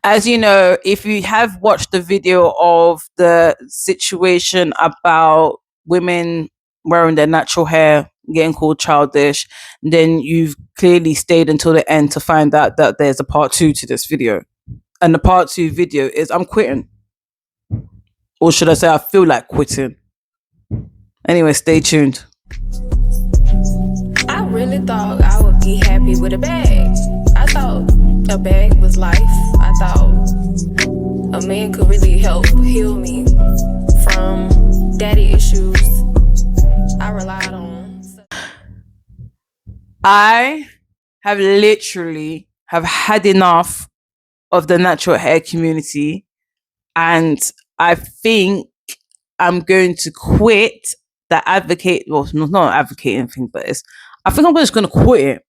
As you know, if you have watched the video of the situation about women wearing their natural hair getting called childish, then you've clearly stayed until the end to find out that there's a part two to this video. And the part two video is I'm quitting. Or should I say I feel like quitting? Anyway, stay tuned. I really thought I would be happy with a bag. I thought a bag was life. I thought a man could really help heal me from daddy issues I relied on. I have literally have had enough of the natural hair community, and I think I'm going to quit the advocate. Well, not advocating thing, but it's. I think I'm just going to quit it,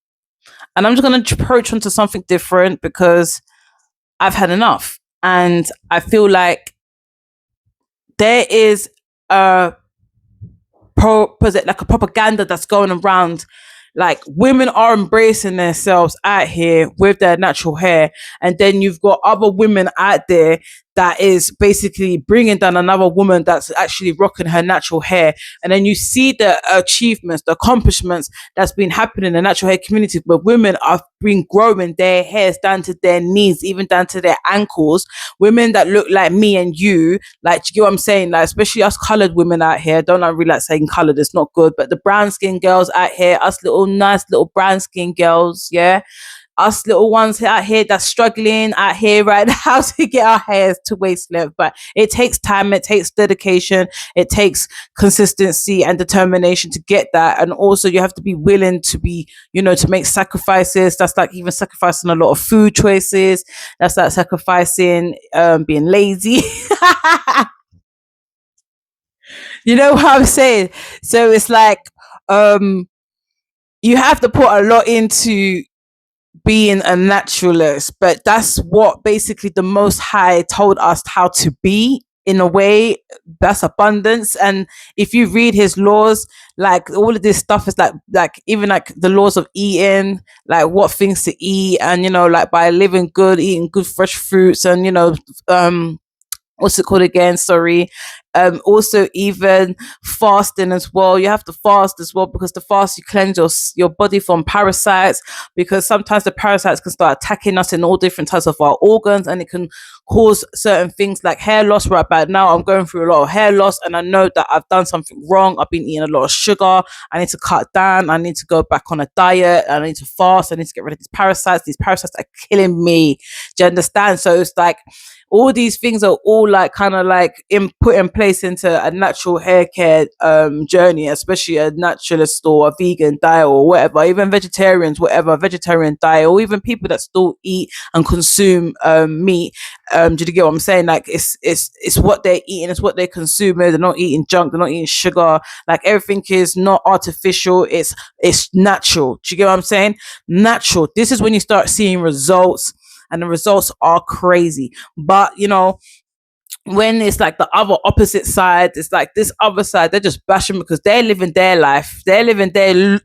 and I'm just going to approach onto something different because I've had enough, and I feel like there is a like a propaganda that's going around, like women are embracing themselves out here with their natural hair, and then you've got other women out there that is basically bringing down another woman that's actually rocking her natural hair. And then you see the achievements, the accomplishments that's been happening in the natural hair community, where women have been growing their hairs down to their knees, even down to their ankles. Women that look like me and you, like, do you get what I'm saying? Like, especially us colored women out here. Don't I really like saying colored? It's not good. But the brown skin girls out here, us little nice little brown skin girls, yeah, us little ones out here that's struggling out here right now to get our hairs to waist length. But it takes time, it takes dedication, it takes consistency and determination to get that. And also you have to be willing to be, to make sacrifices. That's like even sacrificing a lot of food choices. That's like sacrificing being lazy. You know what I'm saying? So it's like you have to put a lot into being a naturalist, but that's what basically the Most High told us how to be. In a way, that's abundance. And if you read his laws, like all of this stuff is like even like the laws of eating, like what things to eat, and like by living good, eating good fresh fruits, and what's it called again? Sorry. Also, even fasting as well. You have to fast as well, because the fast you cleanse your body from parasites, because sometimes the parasites can start attacking us in all different types of our organs, and it can cause certain things like hair loss. Right about now, I'm going through a lot of hair loss, and I know that I've done something wrong. I've been eating a lot of sugar. I need to cut down. I need to go back on a diet. I need to fast. I need to get rid of these parasites. These parasites are killing me. Do you understand? So it's like all these things are all like kind of like put in place into a natural hair care journey, especially a naturalist or a vegan diet or whatever, even vegetarians, whatever, vegetarian diet, or even people that still eat and consume meat. Do you get what I'm saying? Like it's what they're eating, it's what they're consuming. They're not eating junk, they're not eating sugar. Like everything is not artificial, it's natural. Do you get what I'm saying? Natural. This is when you start seeing results, and the results are crazy. But when it's like the other opposite side, it's like this other side, they're just bashing because they're living their life. They're living I'm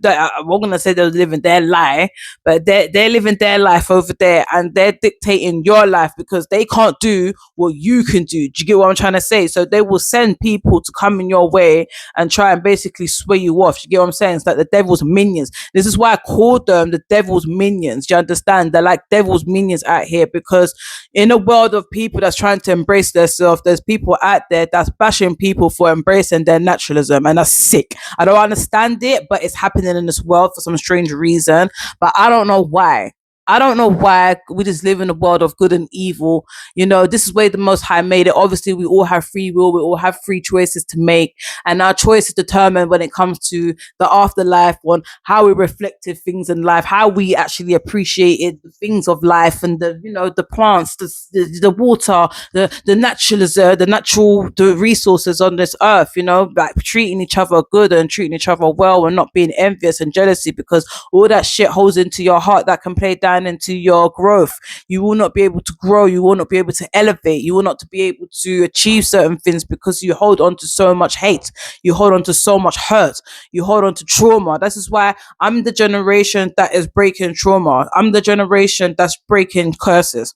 not gonna say they're living their lie, but they're living their life over there, and they're dictating your life because they can't do what you can do. Do you get what I'm trying to say? So they will send people to come in your way and try and basically sway you off. You get what I'm saying? It's like the devil's minions. This is why I call them the devil's minions. Do you understand? They're like devil's minions out here, because in a world of people that's trying to embrace themselves, there's people out there that's bashing people for embracing their naturalism, and that's sick. I don't understand it, but it's happening in this world for some strange reason, but I don't know why. I don't know why we just live in a world of good and evil. This is where the Most High made it. Obviously, we all have free will. We all have free choices to make. And our choice is determined when it comes to the afterlife, on how we reflected things in life, how we actually appreciated the things of life, and the plants, the water, the naturalism, the resources on this earth, like treating each other good and treating each other well, and not being envious and jealousy, because all that shit holds into your heart that can play down into your growth. You will not be able to grow. You will not be able to elevate. You will not be able to achieve certain things because you hold on to so much hate. You hold on to so much hurt. You hold on to trauma. This is why I'm the generation that is breaking trauma. I'm the generation that's breaking curses.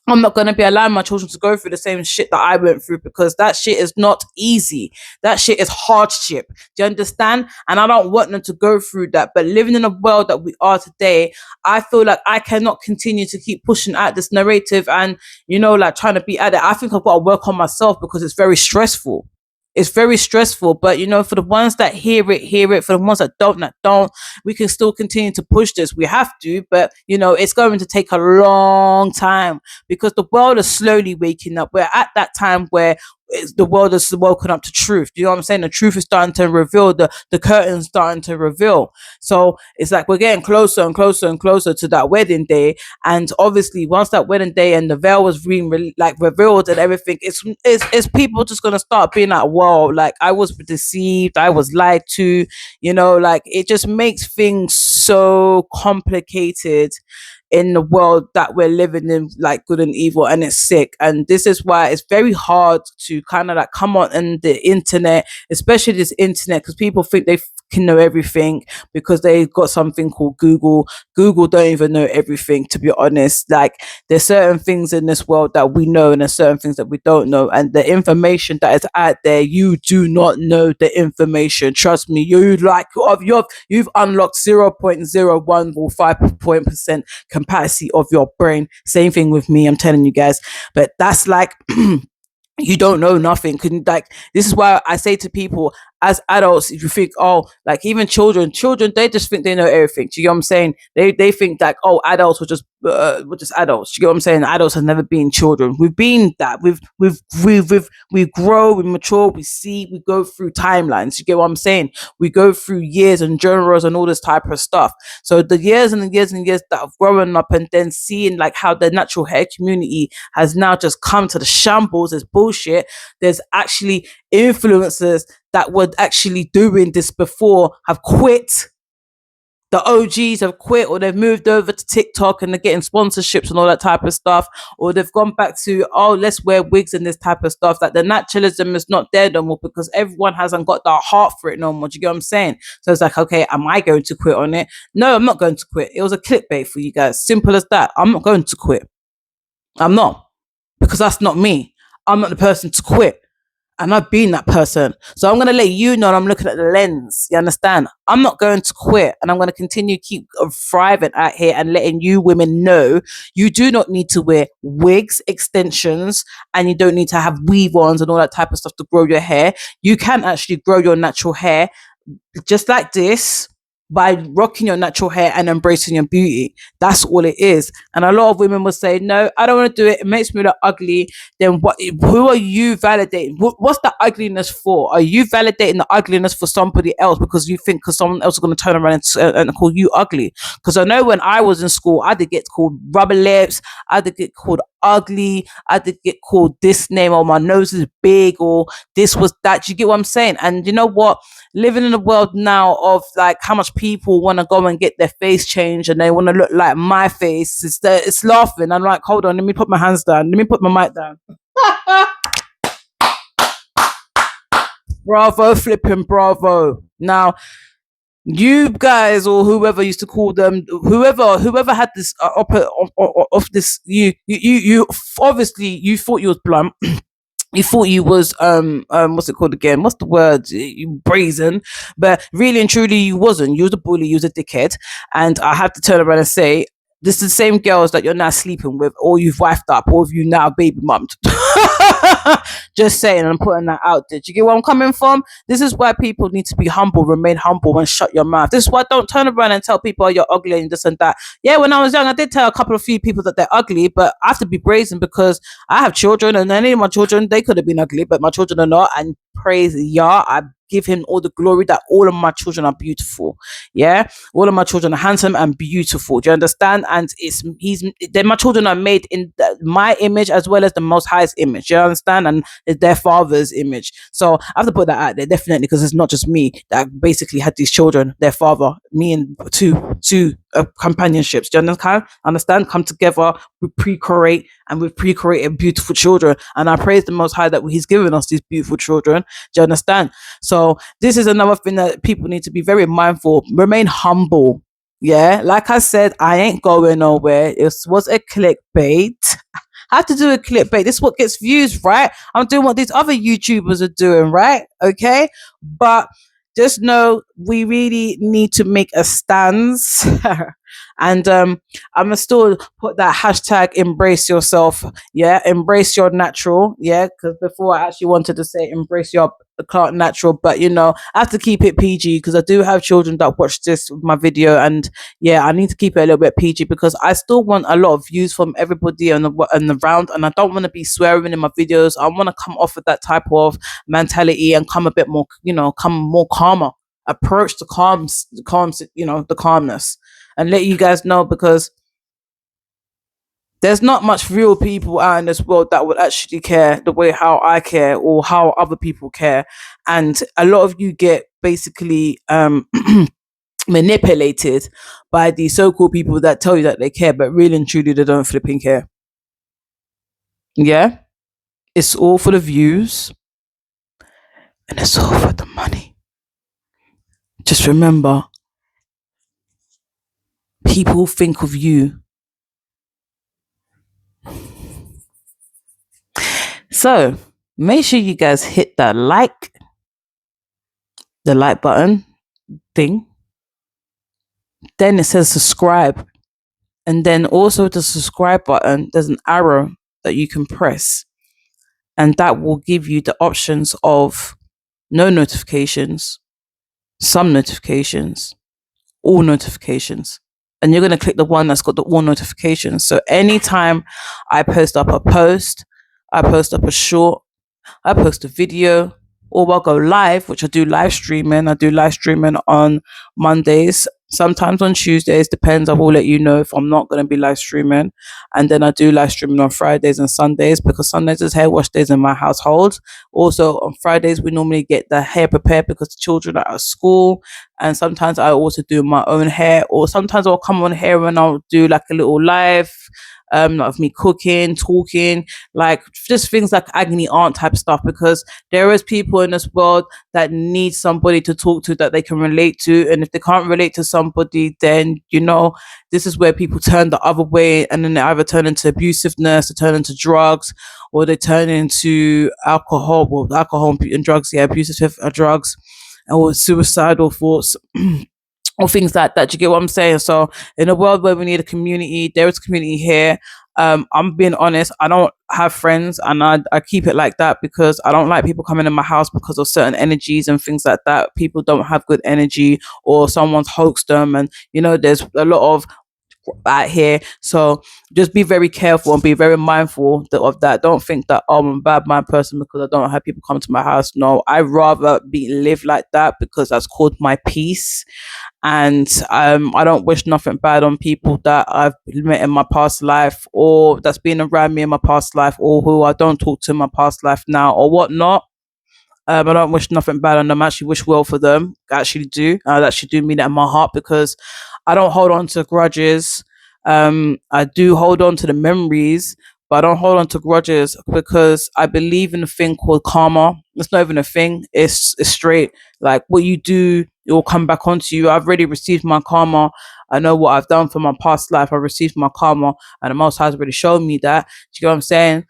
I'm not going to be allowing my children to go through the same shit that I went through, because that shit is not easy. That shit is hardship. Do you understand? And I don't want them to go through that. But living in a world that we are today, I feel like I cannot continue to keep pushing out this narrative and, like trying to be at it. I think I've got to work on myself, because it's very stressful. It's very stressful, but for the ones that hear it, hear it. For the ones that don't, we can still continue to push this. We have to, but it's going to take a long time, because the world is slowly waking up. We're at that time where the world is woken up to truth. You know what I'm saying? The truth is starting to reveal, the curtain's starting to reveal. So it's like we're getting closer and closer and closer to that wedding day. And obviously, once that wedding day and the veil was being revealed and everything, it's people just gonna start being like, whoa, like I was deceived, I was lied to, like it just makes things so complicated in the world that we're living in, like good and evil, and it's sick. And this is why it's very hard to kind of like come on in the internet, especially this internet, because people think they can know everything because they got something called Google don't even know everything, to be honest. Like there's certain things in this world that we know, and there's certain things that we don't know, and the information that is out there, you do not know the information. Trust me, you've unlocked 0.01 or 5% capacity of your brain. Same thing with me, I'm telling you guys. But that's like you don't know nothing. Like this is why I say to people, as adults, if you think, oh, like even children, they just think they know everything. Do you get what I'm saying? They think like, oh, adults were just adults. Do you get what I'm saying? Adults have never been children. We've been that. We grow, we mature, we see, we go through timelines. You get what I'm saying? We go through years and genres and all this type of stuff. So the years and the years and years that I've grown up, and then seeing like how the natural hair community has now just come to the shambles is bullshit. There's actually influencers that were actually doing this before have quit. The OGs have quit, or they've moved over to TikTok and they're getting sponsorships and all that type of stuff, or they've gone back to, oh, let's wear wigs and this type of stuff. That the naturalism is not there no more, because everyone hasn't got the heart for it no more. Do you get what I'm saying? So it's like, okay, am I going to quit on it? No, I'm not going to quit. It was a clickbait for you guys. Simple as that. I'm not going to quit. I'm not, because that's not me. I'm not the person to quit. And I've been that person. So I'm going to let you know, I'm looking at the lens. You understand? I'm not going to quit. And I'm going to continue keep thriving out here and letting you women know you do not need to wear wigs, extensions, and you don't need to have weave-ons and all that type of stuff to grow your hair. You can actually grow your natural hair just like this, by rocking your natural hair and embracing your beauty. That's all it is. And a lot of women will say, no, I don't want to do it. It makes me look ugly. Then what? Who are you validating? What's the ugliness for? Are you validating the ugliness for somebody else because you think because someone else is going to turn around and call you ugly? Because I know when I was in school, I did get called rubber lips. I did get called ugly. I did get called this name, or my nose is big, or this was that. Do you get what I'm saying? And you know what? Living in a world now of like how much people want to go and get their face changed and they want to look like my face, it's laughing. I'm like, hold on, let me put my hands down, let me put my mic down. Bravo, flipping bravo. Now you guys, or whoever used to call them, whoever had this of this, you obviously you thought you was blunt. You thought you was what's it called again? What's the word? You brazen, but really and truly you wasn't. You was a bully. You was a dickhead, and I have to turn around and say, this is the same girls that you're now sleeping with, or you've wifed up, or you now baby mummed. Just saying, I'm putting that out there. Do you get where I'm coming from? This is why people need to be humble, remain humble, and shut your mouth. This is why don't turn around and tell people, oh, you're ugly and this and that. Yeah, when I was young, I did tell a few people that they're ugly, but I have to be brazen because I have children, and any of my children, they could have been ugly, but my children are not. And praise Yah, I give him all the glory that all of my children are beautiful. Yeah, all of my children are handsome and beautiful. Do you understand? And then my children are made in my image as well as the Most High's image. You understand? And it's their father's image. So I have to put that out there definitely, because it's not just me that basically had these children. Their father, me, and two companionships. Do you understand? Come together, we pre-create, and we've pre-created beautiful children. And I praise the Most High that He's given us these beautiful children. Do you understand? So this is another thing that people need to be very mindful. Remain humble. Yeah, like I said, I ain't going nowhere. It was a clickbait. I have to do a clickbait. This is what gets views, right? I'm doing what these other YouTubers are doing, right? Okay. But just know we really need to make a stance. And I'm gonna still put that hashtag embrace yourself. Yeah, embrace your natural. Yeah, because before I actually wanted to say embrace your Clark natural, but I have to keep it PG because I do have children that watch this my video, and yeah, I need to keep it a little bit PG because I still want a lot of views from everybody on the round, and I don't want to be swearing in my videos. I want to come off with that type of mentality and come a bit more, come more calmer. Approach the calmness, and let you guys know because there's not much real people out in this world that would actually care the way how I care or how other people care. And a lot of you get basically manipulated by these so-called people that tell you that they care, but really and truly they don't flipping care. Yeah? It's all for the views and it's all for the money. Just remember, people think of you. So make sure you guys hit the like button thing. Then it says subscribe. And then also the subscribe button, there's an arrow that you can press. And that will give you the options of no notifications, some notifications, all notifications. And you're going to click the one that's got the all notifications. So anytime I post up a post, I post up a short, I post a video, or I'll go live, which I do live streaming. I do live streaming on Mondays, sometimes on Tuesdays, depends. I will let you know if I'm not going to be live streaming. And then I do live streaming on Fridays and Sundays because Sundays is hair wash days in my household. Also on Fridays, we normally get the hair prepared because the children are at school. And sometimes I also do my own hair, or sometimes I'll come on here and I'll do like a little live of me cooking, talking, like just things like agony aunt type stuff, because there is people in this world that need somebody to talk to that they can relate to. And if they can't relate to somebody, then this is where people turn the other way, and then they either turn into abusiveness, they turn into drugs, or they turn into alcohol. Well, alcohol and drugs, yeah, abusive drugs, or suicidal thoughts. Or things like that. Do you get what I'm saying? So in a world where we need a community, there is a community here. I'm being honest, I don't have friends, and I keep it like that because I don't like people coming in my house because of certain energies and things like that. People don't have good energy, or someone's hoaxed them, and there's a lot of out here. So just be very careful and be very mindful of that. Don't think that I'm a bad mind person because I don't have people come to my house. No, I rather live like that because that's called my peace. And I don't wish nothing bad on people that I've met in my past life, or that's been around me in my past life, or who I don't talk to in my past life now, or whatnot. I don't wish nothing bad on them. I actually wish well for them. I actually do. I actually do mean that in my heart because I don't hold on to grudges. I do hold on to the memories, but I don't hold on to grudges because I believe in a thing called karma. It's not even a thing. It's straight. Like what you do, it will come back onto you. I've already received my karma. I know what I've done for my past life. I received my karma, and the Most High has already shown me that. Do you get what I'm saying?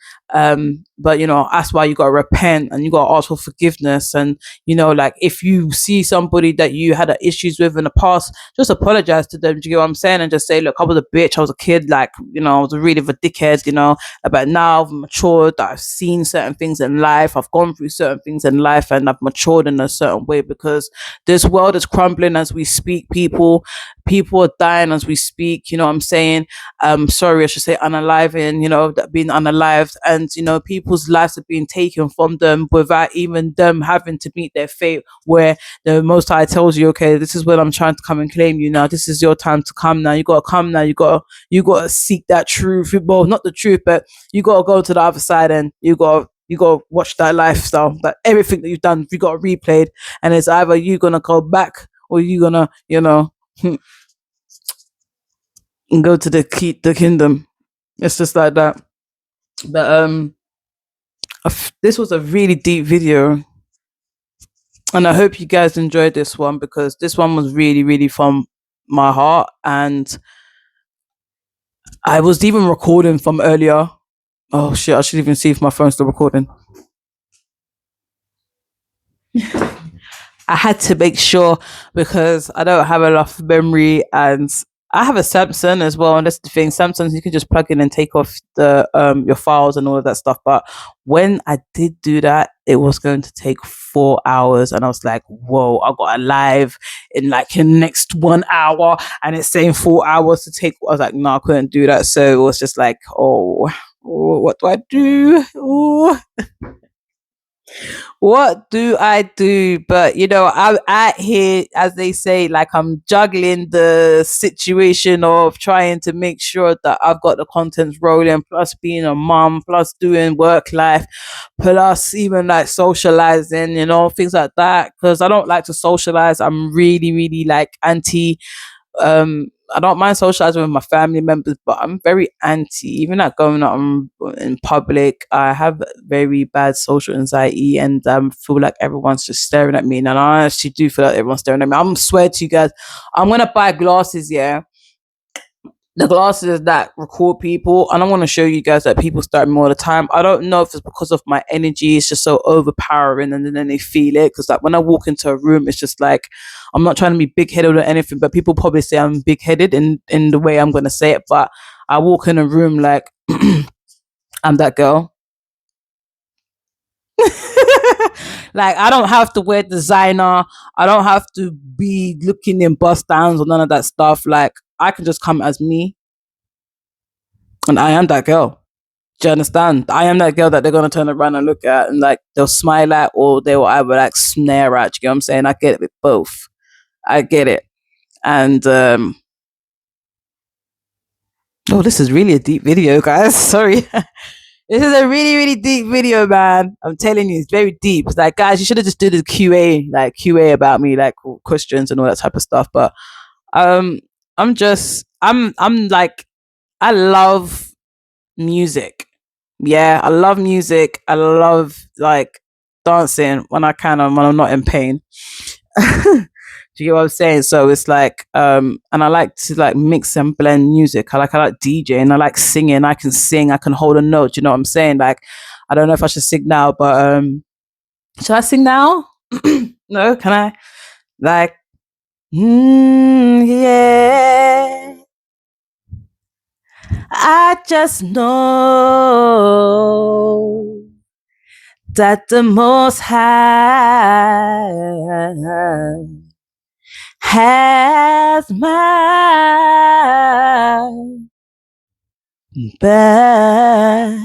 But that's why you gotta repent and you gotta ask for forgiveness. And like if you see somebody that you had issues with in the past, just apologize to them. Do you get what I'm saying? And just say, look, I was a bitch. I was a kid. Like I was really a dickhead. But now I've matured. I've seen certain things in life. I've gone through certain things in life, and I've matured in a certain way because this world is crumbling as we speak. People are dying as we speak. You know what I'm saying? Sorry, I should say unaliving. That being unalived, and people's lives are being taken from them without even them having to meet their fate. Where the Most High tells you, okay, this is when I'm trying to come and claim you now. This is your time to come now. You gotta come now. You gotta seek that truth. Well, not the truth, but you gotta go to the other side, and you gotta watch that lifestyle, that everything that you've done, you got replayed, and it's either you gonna go back or you gonna, go to the kingdom. It's just like that. But this was a really deep video, and I hope you guys enjoyed this one because this one was really, really from my heart, and I was even recording from earlier Oh shit! I should even see if my phone's still recording. I had to make sure because I don't have enough memory, and I have a Samsung as well. And that's the thing, Samsungs you can just plug in and take off the your files and all of that stuff. But when I did do that, it was going to take 4 hours, and I was like, "Whoa! I got a live in like in the next 1 hour, and it's saying 4 hours to take." I was like, "No, I couldn't do that." So it was just like, "Oh, what do I do? Oh, what do I do?" But I'm at here, as they say, like I'm juggling the situation of trying to make sure that I've got the content rolling, plus being a mom, plus doing work life, plus even like socializing, things like that. Because I don't like to socialize. I'm really, really like anti I don't mind socializing with my family members, but I'm very anti, even at going out in public. I have very bad social anxiety, and feel like everyone's just staring at me. And I actually do feel like everyone's staring at me. I'm swear to you guys, I'm gonna buy glasses, yeah, the glasses that record people, and I want to show you guys that people start me all the time. I don't know if it's because of my energy, it's just so overpowering, and then they feel it. Because like when I walk into a room, it's just like I'm not trying to be big-headed or anything, but people probably say I'm big-headed in the way I'm going to say it. But I walk in a room like I'm that girl. Like I don't have to wear designer, I don't have to be looking in bust downs or none of that stuff. Like I can just come as me, and I am that girl. Do you understand? I am that girl that they're gonna turn around and look at, and like they'll smile at, or they will either like snare at. You know what I'm saying? I get it with both. I get it. And oh, this is really a deep video, guys. Sorry. This is a really, really deep video, man. I'm telling you, it's very deep. It's like, guys, you should have just did a QA, like QA about me, like questions and all that type of stuff. But um, I'm like, I love music. Yeah, I love music. I love like dancing when when I'm not in pain. Do you get what I'm saying? So it's like, and I like to like mix and blend music. I like DJing. I like singing. I can sing. I can hold a note. You know what I'm saying? Like, I don't know if I should sing now, but should I sing now? No, can I? Like, yeah. I just know that the Most High has my back.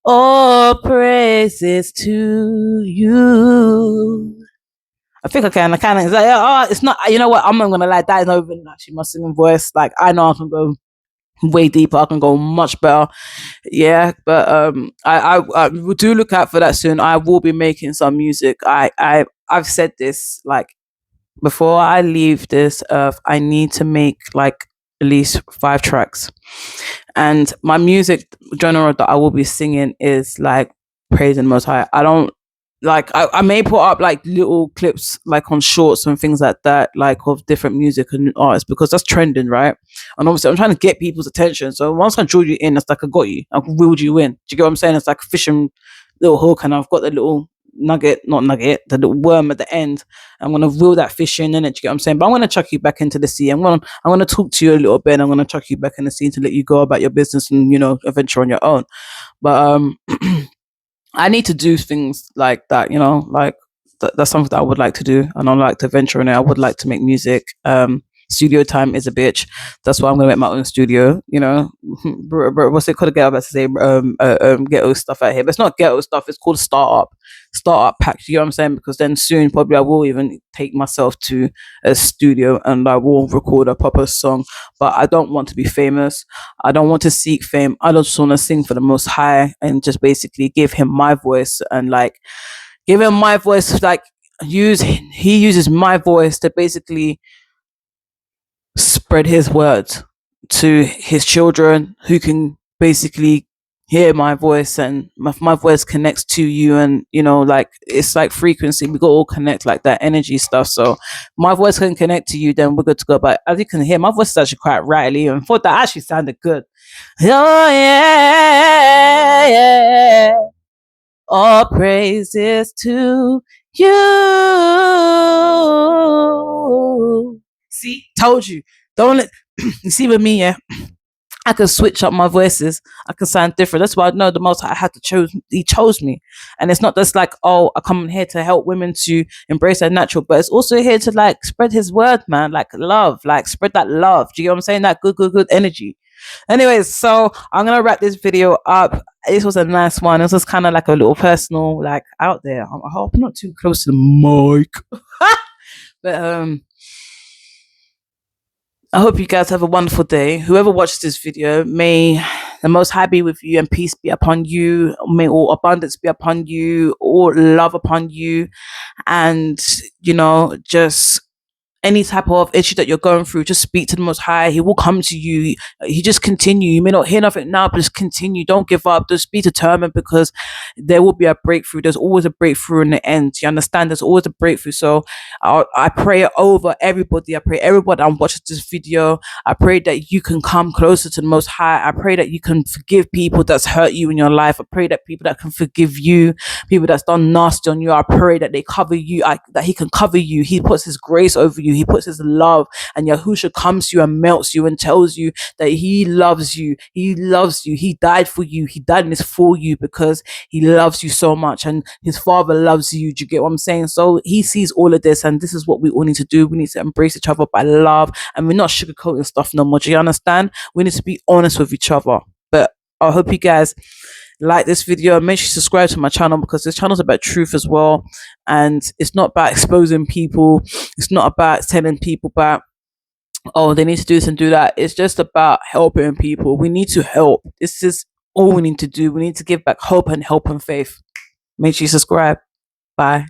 All praises to you. I think I can. I kind of. It's like, oh, it's not. You know what? I'm not gonna lie. That is not even actually my singing voice. Like I know I can go way deeper. I can go much better. Yeah, but I do look out for that soon. I will be making some music. I've said this like before I leave this earth, I need to make like at least 5 tracks. And my music genre that I will be singing is like praising the Most High. I don't like I may put up like little clips like on shorts and things like that, like of different music and artists because that's trending, right? And obviously I'm trying to get people's attention. So once I drew you in, it's like I got you. I've reeled you in. Do you get what I'm saying? It's like a fishing little hook, and I've got the little not nugget, the little worm at the end. I'm gonna reel that fish in it. Do you get what I'm saying? But I'm gonna chuck you back into the sea. I'm gonna talk to you a little bit. And I'm gonna chuck you back in the sea to let you go about your business and adventure on your own. But I need to do things like that, like that's something that I would like to do, and I like to venture in it. I would like to make music. Studio time is a bitch. That's why I'm gonna make my own studio. What's it called? Get about to say ghetto stuff out here, but it's not ghetto stuff. It's called startup pack. You know what I'm saying? Because then soon probably I will even take myself to a studio and I will record a proper song. But I don't want to be famous. I don't want to seek fame. I just want to sing for the Most High and just basically give him my voice and like give him my voice. Like he uses my voice to basically spread his words to his children who can basically hear my voice, and my voice connects to you, and like it's like frequency, we got all connect like that energy stuff. So my voice can connect to you, then we're good to go. But as you can hear, my voice is actually quite rattly, and thought that actually sounded good. Oh yeah, All praises to you. See, told you. Don't let you see with me, yeah. I can switch up my voices. I can sound different. That's why I know the most I had to choose. He chose me, and it's not just like, oh, I come in here to help women to embrace their natural, but it's also here to like spread His word, man. Like love, like spread that love. Do you know what I'm saying? That good energy. Anyways, so I'm gonna wrap this video up. This was a nice one. This was kind of like a little personal, like out there. I hope I'm not too close to the mic, but I hope you guys have a wonderful day. Whoever watched this video, may the Most High be with you and peace be upon you. May all abundance be upon you, all love upon you. And, you know, just any type of issue that you're going through, just speak to the Most High. He will come to you. He just continue. You may not hear nothing now, but just continue. Don't give up. Just be determined, because there will be a breakthrough. There's always a breakthrough in the end. You understand? There's always a breakthrough. So I pray over everybody. I pray everybody I'm watching this video. I pray that you can come closer to the Most High. I pray that you can forgive people that's hurt you in your life. I pray that people that can forgive you, people that's done nasty on you, I pray that they cover you, that He can cover you. He puts His grace over you. He puts His love, and Yahusha comes to you and melts you and tells you that He loves you. He loves you. He died for you. He died in this for you because He loves you so much, and His Father loves you. Do you get what I'm saying? So He sees all of this, and this is what we all need to do. We need to embrace each other by love, and we're not sugarcoating stuff no more. Do you understand? We need to be honest with each other. But I hope you guys like this video. Make sure you subscribe to my channel, because this channel is about truth as well, and it's not about exposing people. It's not about telling people about, oh, they need to do this and do that. It's just about helping people. We need to help. This is all we need to do. We need to give back hope and faith. Make sure you subscribe. Bye.